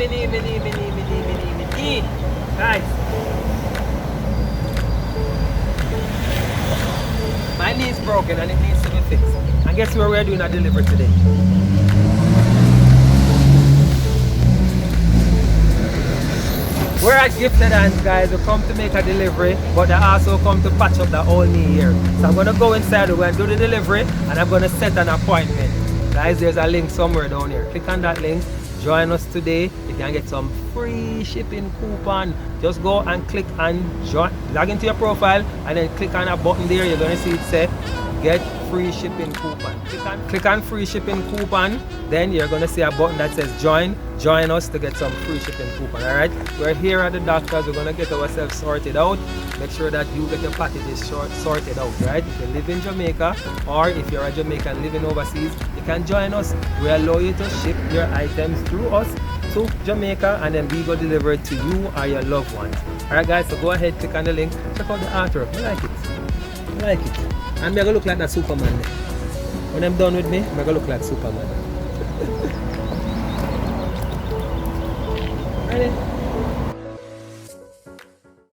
Guys, my knee is broken and it needs to be fixed. And guess where we're doing a delivery today? We're at Gifted Hands, guys. We come to make a delivery, but they also come to patch up the whole knee here. So I'm gonna go inside, we're gonna do the delivery, and I'm gonna set an appointment. Guys, there's a link somewhere down here. Click on that link, join us today. You can get some free shipping coupon. Just go and click and join, log into your profile, and then click on a button there. You're gonna see it say get free shipping coupon. Click on free shipping coupon, then you're gonna see a button that says join us to get some free shipping coupon. All right, we're here at the doctors. We're gonna get ourselves sorted out. Make sure that you get your packages sorted out, right? If you live in Jamaica, or if you're a Jamaican living overseas, you can join us. We allow you to ship your items through us to Jamaica, and then we go deliver it to you or your loved ones. All right, guys, so go ahead, click on the link, check out the artwork. I like it. I like it. And I'm gonna look like that Superman. When I'm done with me, I'm gonna look like Superman.